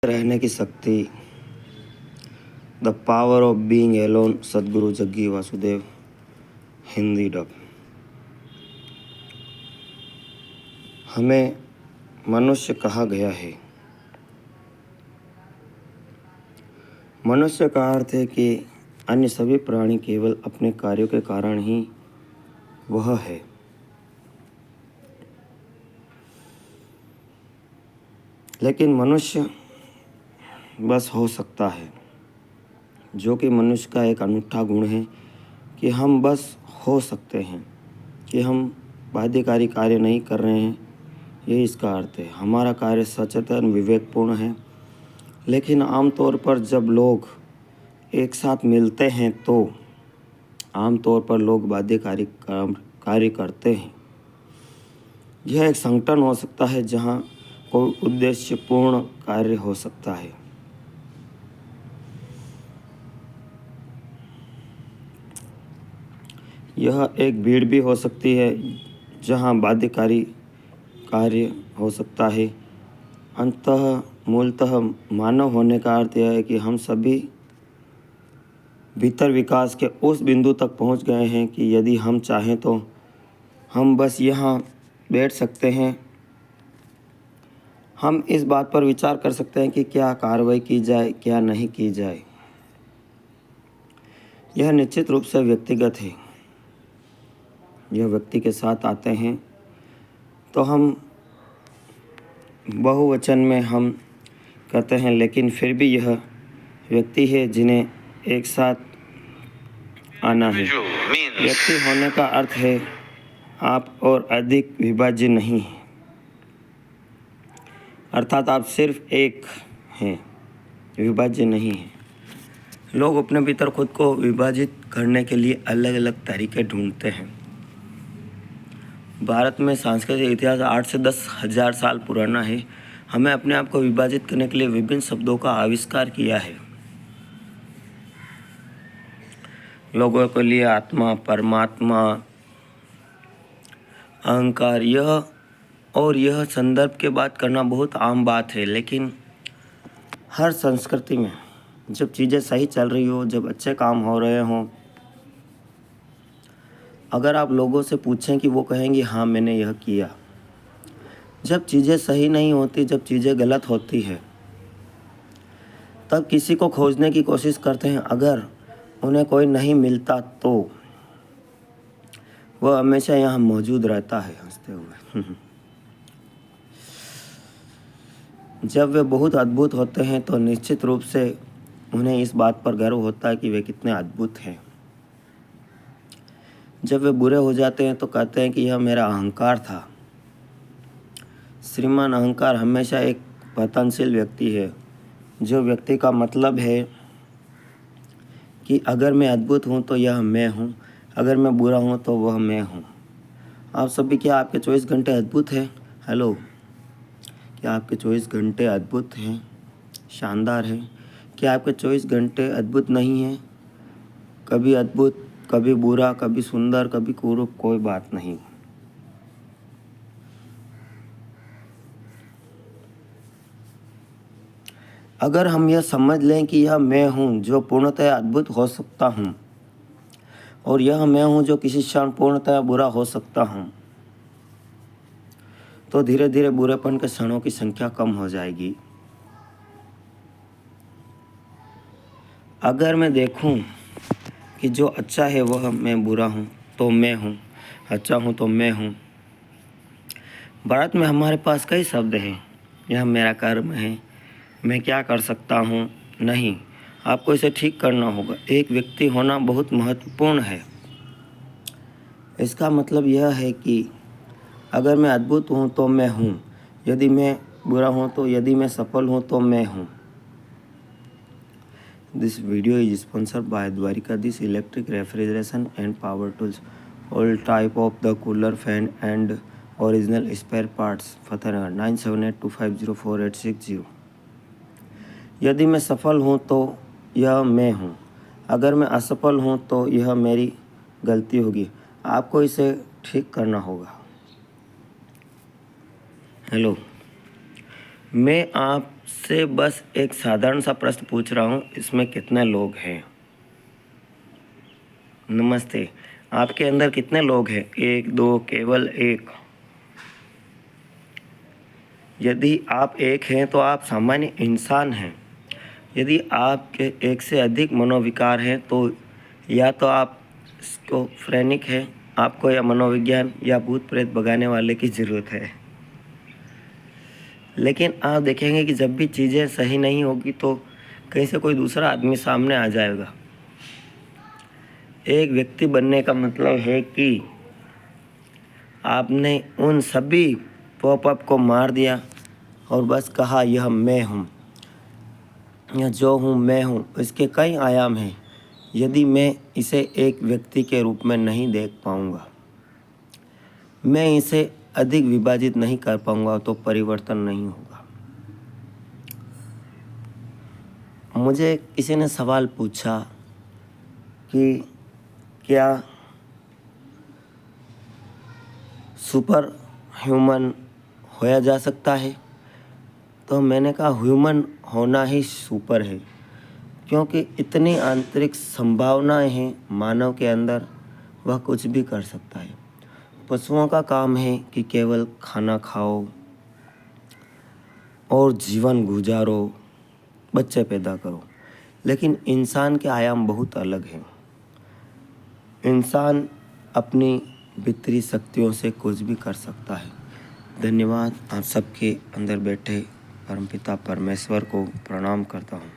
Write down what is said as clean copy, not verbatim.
रहने की शक्ति, the power of being alone, Sadhguru Jaggi Vasudev, Hindi dub. हमें मनुष्य कहा गया है। मनुष्य का अर्थ है कि अन्य सभी प्राणी केवल अपने कार्यों के कारण ही वह है। लेकिन मनुष्य बस हो सकता है, जो कि मनुष्य का एक अनूठा गुण है कि हम बस हो सकते हैं, कि हम बाध्यकारी कार्य नहीं कर रहे हैं। यही इसका अर्थ है। हमारा कार्य सचेतन विवेकपूर्ण है, लेकिन आमतौर पर जब लोग एक साथ मिलते हैं तो आमतौर पर लोग बाध्यकारी कार्य करते हैं। यह एक संगठन हो सकता है जहाँ कोई उद्देश्यपूर्ण कार्य हो सकता है। यह एक भीड़ भी हो सकती है जहाँ बाध्यकारी कार्य हो सकता है। अंततः मूलतः मानव होने का अर्थ यह है कि हम सभी भीतर विकास के उस बिंदु तक पहुंच गए हैं कि यदि हम चाहें तो हम बस यहाँ बैठ सकते हैं। हम इस बात पर विचार कर सकते हैं कि क्या कार्रवाई की जाए, क्या नहीं की जाए। यह निश्चित रूप से व्यक्तिगत है। यह व्यक्ति के साथ आते हैं तो हम बहुवचन में हम कहते हैं, लेकिन फिर भी यह व्यक्ति है जिन्हें एक साथ आना है। व्यक्ति होने का अर्थ है आप और अधिक विभाज्य नहीं है, अर्थात आप सिर्फ एक हैं, विभाज्य नहीं है। लोग अपने भीतर खुद को विभाजित करने के लिए अलग अलग तरीके ढूंढते हैं। भारत में सांस्कृतिक इतिहास 8 से 10 हज़ार साल पुराना है। हमें अपने आप को विभाजित करने के लिए विभिन्न शब्दों का आविष्कार किया है। लोगों के लिए आत्मा, परमात्मा, अहंकार, यह संदर्भ के बात करना बहुत आम बात है। लेकिन हर संस्कृति में जब चीज़ें सही चल रही हो, जब अच्छे काम हो रहे हों, अगर आप लोगों से पूछें कि वो कहेंगे हाँ मैंने यह किया। जब चीज़ें सही नहीं होती, जब चीज़ें गलत होती है, तब किसी को खोजने की कोशिश करते हैं। अगर उन्हें कोई नहीं मिलता तो वह हमेशा यहाँ मौजूद रहता है हंसते हुए। जब वे बहुत अद्भुत होते हैं तो निश्चित रूप से उन्हें इस बात पर गर्व होता है कि वे कितने अद्भुत हैं। जब वे बुरे हो जाते हैं तो कहते हैं कि यह मेरा अहंकार था। श्रीमान अहंकार हमेशा एक पतनशील व्यक्ति है। जो व्यक्ति का मतलब है कि अगर मैं अद्भुत हूँ तो यह मैं हूँ, अगर मैं बुरा हूँ तो वह मैं हूँ। आप सभी, क्या आपके 24 घंटे अद्भुत हैं? हेलो, क्या आपके 24 घंटे अद्भुत हैं, शानदार हैं? क्या आपके 24 घंटे अद्भुत नहीं हैं? कभी अद्भुत, कभी बुरा, कभी सुंदर, कभी कुरूप, कोई बात नहीं। अगर हम यह समझ लें कि यह मैं हूँ जो पूर्णतः अद्भुत हो सकता हूँ, और यह मैं हूँ जो किसी क्षण पूर्णतः बुरा हो सकता हूँ, तो धीरे धीरे बुरेपन के क्षणों की संख्या कम हो जाएगी। अगर मैं देखूं कि जो अच्छा है वह मैं, बुरा हूँ तो मैं हूँ, अच्छा हूँ तो मैं हूँ। भारत में हमारे पास कई शब्द हैं। यह मेरा कर्म है, मैं क्या कर सकता हूँ। नहीं, आपको इसे ठीक करना होगा। एक व्यक्ति होना बहुत महत्वपूर्ण है। इसका मतलब यह है कि अगर मैं अद्भुत हूँ तो मैं हूँ, यदि मैं बुरा हूँ तो, यदि मैं सफल हूँ तो मैं हूँ। This video is sponsored by Dwarikadis Electric Refrigeration and Power Tools. All type of the cooler, fan and original spare parts. Fatehnagar 9782504860। यदि मैं सफल हूँ तो यह मैं हूँ, अगर मैं असफल हूँ तो यह मेरी गलती होगी। आपको इसे ठीक करना होगा। हेलो, मैं आप से बस एक साधारण सा प्रश्न पूछ रहा हूँ, इसमें कितने लोग हैं? नमस्ते। आपके अंदर कितने लोग हैं? 1, 2, केवल 1? यदि आप एक हैं तो आप सामान्य इंसान हैं। यदि आपके एक से अधिक मनोविकार हैं तो या तो आप स्किज़ोफ्रेनिक हैं, आपको या मनोविज्ञान या भूत प्रेत भगाने वाले की ज़रूरत है। लेकिन आप देखेंगे कि जब भी चीज़ें सही नहीं होगी तो कहीं से कोई दूसरा आदमी सामने आ जाएगा। एक व्यक्ति बनने का मतलब है कि आपने उन सभी पॉपअप को मार दिया और बस कहा यह मैं हूँ, या जो हूँ मैं हूँ। इसके कई आयाम हैं। यदि मैं इसे एक व्यक्ति के रूप में नहीं देख पाऊँगा, मैं इसे अधिक विभाजित नहीं कर पाऊँगा तो परिवर्तन नहीं होगा। मुझे किसी ने सवाल पूछा कि क्या सुपर ह्यूमन होया जा सकता है? तो मैंने कहा ह्यूमन होना ही सुपर है, क्योंकि इतनी आंतरिक संभावनाएं हैं मानव के अंदर, वह कुछ भी कर सकता है। पशुओं का काम है कि केवल खाना खाओ और जीवन गुजारो, बच्चे पैदा करो, लेकिन इंसान के आयाम बहुत अलग हैं। इंसान अपनी भीतरी शक्तियों से कुछ भी कर सकता है। धन्यवाद। आप सबके अंदर बैठे परमपिता परमेश्वर को प्रणाम करता हूँ।